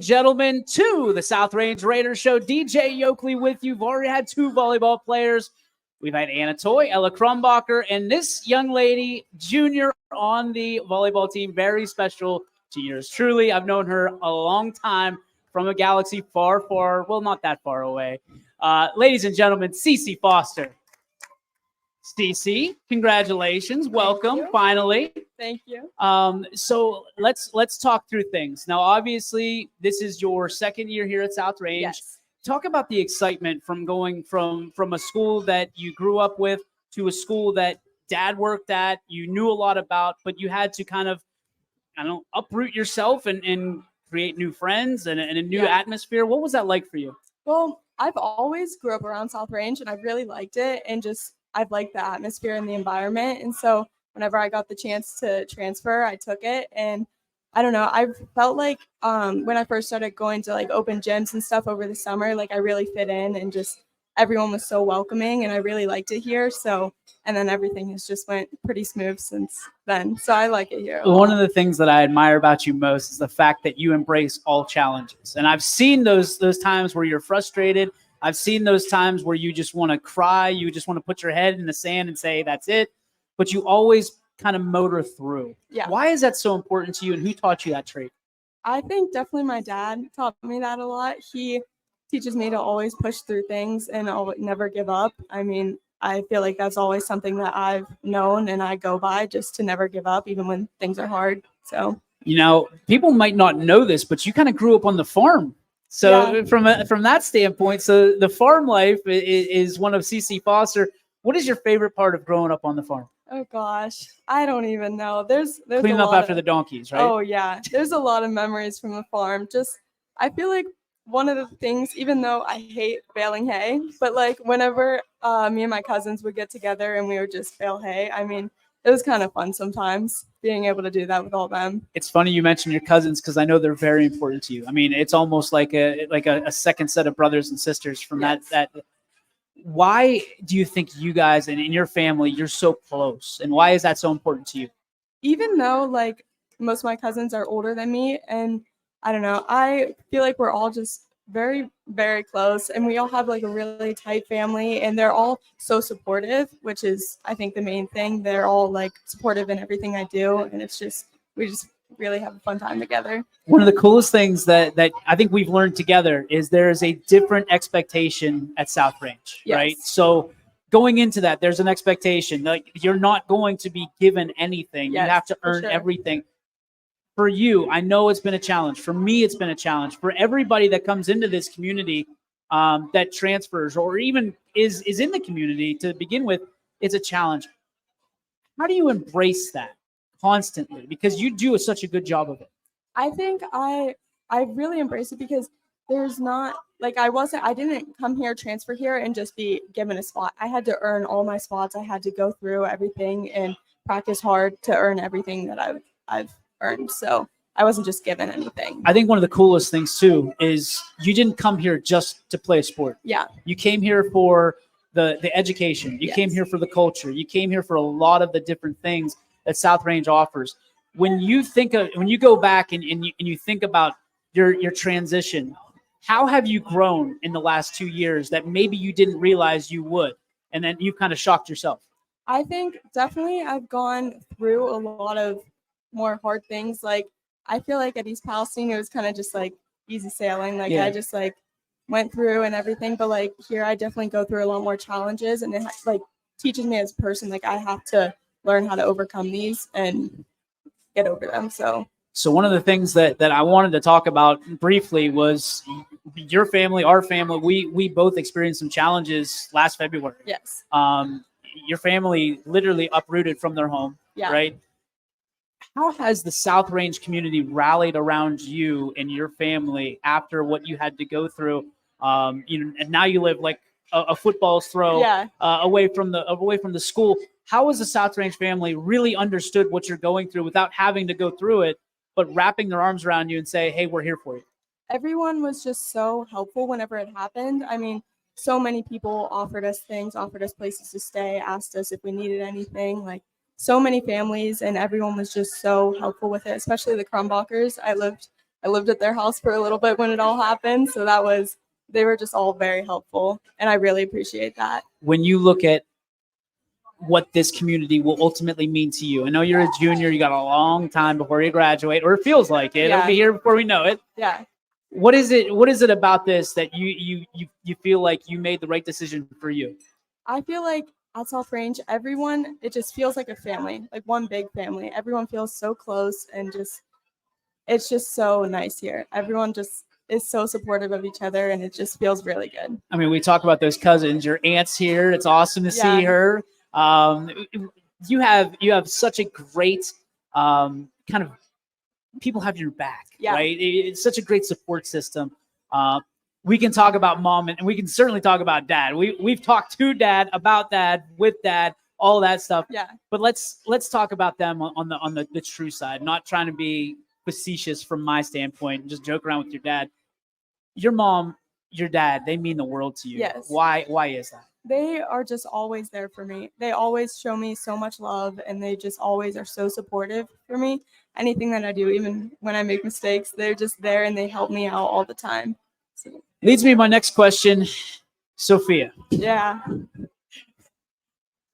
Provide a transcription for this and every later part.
Gentlemen, to the South Range Raiders show. DJ Yoakley with you. We've already had two volleyball players. We've had Anna Toy, Ella Krumbacher, and this young lady, junior on the volleyball team. Very special to yours truly. I've known her a long time from a galaxy far, far, well, not that far away. Ladies and gentlemen, Ceci Foster. Ceci, congratulations. Welcome, finally. Thank you. So let's talk through things. Now, obviously, this is your second year here at South Range. Yes. Talk about the excitement from going from a school that you grew up with to a school that Dad worked at, you knew a lot about, but you had to kind of, uproot yourself and create new friends and a new atmosphere. What was that like for you? Well, I've always grew up around South Range, and I really liked it, and I've liked the atmosphere and the environment. And so whenever I got the chance to transfer, I took it. And I don't know, I felt like when I first started going to like open gyms and stuff over the summer, like I really fit in and just everyone was so welcoming and I really liked it here. So, and then everything has just went pretty smooth since then. So I like it here. One of the things that I admire about you most is the fact that you embrace all challenges. And I've seen those times where you're frustrated. I've seen those times where you just want to cry. You just want to put your head in the sand and say, that's it. But you always kind of motor through. Yeah. Why is that so important to you, and who taught you that trait? I think definitely my dad taught me that a lot. He teaches me to always push through things and never give up. I mean, I feel like that's always something that I've known and I go by, just to never give up even when things are hard. So, people might not know this, but you kind of grew up on the farm. So from that standpoint, so the farm life is one of Ceci Foster. What is your favorite part of growing up on the farm? Oh gosh, I don't even know. There's cleaning up after the donkeys, right? Oh yeah, there's a lot of memories from the farm. I feel like one of the things, even though I hate baling hay, but like whenever me and my cousins would get together and we would just bale hay, I mean, it was kind of fun sometimes being able to do that with all them. It's funny you mentioned your cousins because I know they're very important to you. I mean, it's almost like a second set of brothers and sisters from that. Why do you think you guys and in your family, you're so close? And why is that so important to you? Even though like most of my cousins are older than me, and I don't know, I feel like we're all just very, very close, and we all have like a really tight family, and they're all so supportive, which is, I think, the main thing. They're all like supportive in everything I do, and we just really have a fun time together. One of the coolest things that I think we've learned together is there is a different expectation at South Range, right? So going into that, there's an expectation. Like, you're not going to be given anything. You have to earn everything. For you, I know it's been a challenge. For me, it's been a challenge. For everybody that comes into this community that transfers or even is in the community to begin with, it's a challenge. How do you embrace that constantly? Because you do such a good job of it. I think I really embrace it because there's not like I didn't come here, transfer here, and just be given a spot. I had to earn all my spots. I had to go through everything and practice hard to earn everything that I've earned. So I wasn't just given anything. I think one of the coolest things too is you didn't come here just to play a sport. Yeah. You came here for the education. You came here for the culture. You came here for a lot of the different things that South Range offers. When you go back and you think about your transition, how have you grown in the last 2 years that maybe you didn't realize you would, and then you kind of shocked yourself? I think definitely I've gone through a lot of more hard things. Like, I feel like at East Palestine, it was kind of just like easy sailing. Like I just like went through and everything. But like here, I definitely go through a lot more challenges, and it like teaches me as a person. Like I have to learn how to overcome these and get over them. So one of the things that I wanted to talk about briefly was your family, our family. We both experienced some challenges last February. Yes. Your family literally uprooted from their home, right? How has the South Range community rallied around you and your family after what you had to go through? And now you live like a football's throw away from the school. How has the South Range family really understood what you're going through without having to go through it, but wrapping their arms around you and say, hey, we're here for you? Everyone was just so helpful whenever it happened. I mean, so many people offered us things, offered us places to stay, asked us if we needed anything. Like, so many families, and everyone was just so helpful with it, especially the Krumbachers. I lived I lived at their house for a little bit when it all happened. So they were just all very helpful. And I really appreciate that. When you look at what this community will ultimately mean to you, I know you're a junior, you got a long time before you graduate, or it feels like it. It'll be here before we know it. Yeah. What is it about this that you feel like you made the right decision for you? I feel like at South Range, everyone, it just feels like a family, like one big family. Everyone feels so close and it's just so nice here. Everyone just is so supportive of each other and it just feels really good. I mean, we talk about those cousins, your aunt's here. It's awesome to see her. You have such a great kind of people have your back, right? It's such a great support system. We can talk about mom and we can certainly talk about dad. We've talked to dad, about dad, with dad, all that stuff. Yeah. But let's talk about them on the true side, not trying to be facetious from my standpoint and just joke around with your dad. Your mom, your dad, they mean the world to you. Yes. Why is that? They are just always there for me. They always show me so much love and they just always are so supportive for me. Anything that I do, even when I make mistakes, they're just there and they help me out all the time. So. Leads me to my next question, Sophia. Yeah.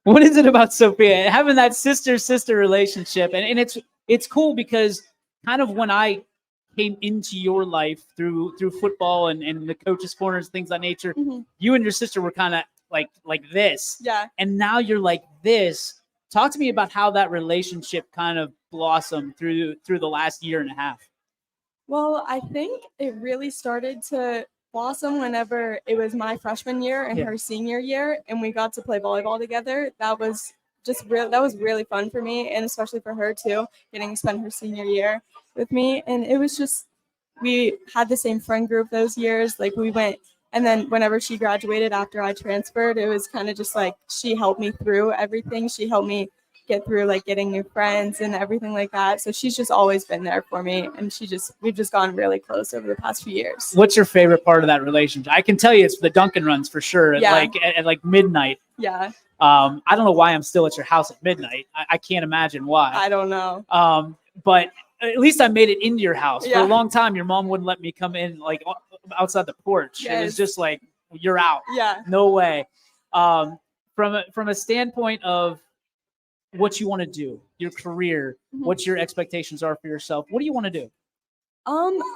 What is it about Sophia? Having that sister relationship. And it's cool because kind of when I came into your life through football and the coaches' corners, things of that nature, you and your sister were kind of like this. Yeah. And now you're like this. Talk to me about how that relationship kind of blossomed through the last year and a half. Well, I think it really started to blossom whenever it was my freshman year and her senior year, and we got to play volleyball together. That was really fun for me, and especially for her too, getting to spend her senior year with me. And it was just, we had the same friend group those years. Like we went, and then whenever she graduated after I transferred, it was kind of just like she helped me through everything. She helped me get through like getting new friends and everything like that. So she's just always been there for me, and we've just gotten really close over the past few years. What's your favorite part of that relationship? I can tell you it's the Dunkin' runs for sure. At like midnight. Yeah. I don't know why I'm still at your house at midnight. I can't imagine why. I don't know. But at least I made it into your house. For a long time, your mom wouldn't let me come in like outside the porch. Yes. It was just like, you're out. Yeah. No way. From a standpoint of what you want to do, your career, what your expectations are for yourself, what do you want to do? I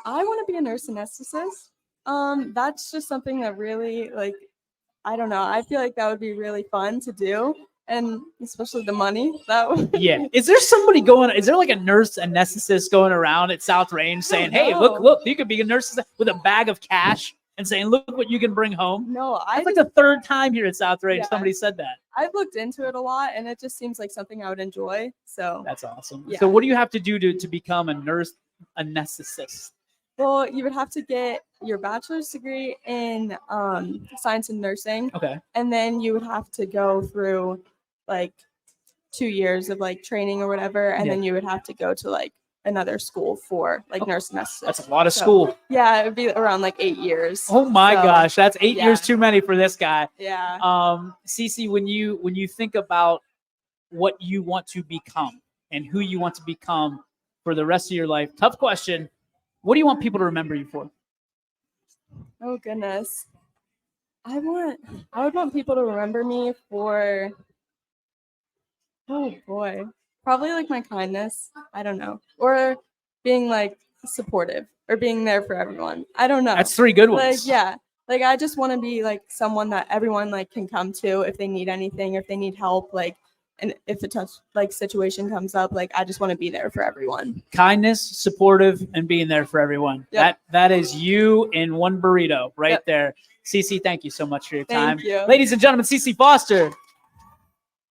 want to be a nurse anesthetist. That's just something that really, like, I don't know. I feel like that would be really fun to do, and especially the money. Yeah. Is there like a nurse anesthetist going around at South Range saying, "Hey, look, you could be a nurse with a bag of cash," and saying, "Look what you can bring home"? No, That's like the third time here at South Range somebody said that. I've looked into it a lot, and it just seems like something I would enjoy. So that's awesome. Yeah. So what do you have to do to become a nurse anesthetist? Well, you would have to get your bachelor's degree in science and nursing. Okay. And then you would have to go through like 2 years of like training or whatever, and then you would have to go to like another school for like nurse anesthetist. That's a lot of school. Yeah, it would be around like 8 years. Oh my gosh, that's 8 years too many for this guy. Yeah. Ceci, when you think about what you want to become and who you want to become for the rest of your life, tough question. What do you want people to remember you for? Oh goodness. I would want people to remember me for, oh boy, probably like my kindness. I don't know. Or being like supportive or being there for everyone. I don't know. That's 3 good ones. Like, yeah. Like I just want to be like someone that everyone like can come to if they need anything, if they need help, like, and if a tough like situation comes up, like I just want to be there for everyone. Kindness, supportive, and being there for everyone. Yep. That is you in one burrito right there. Ceci, thank you so much for your time. Thank you. Ladies and gentlemen, Ceci Foster.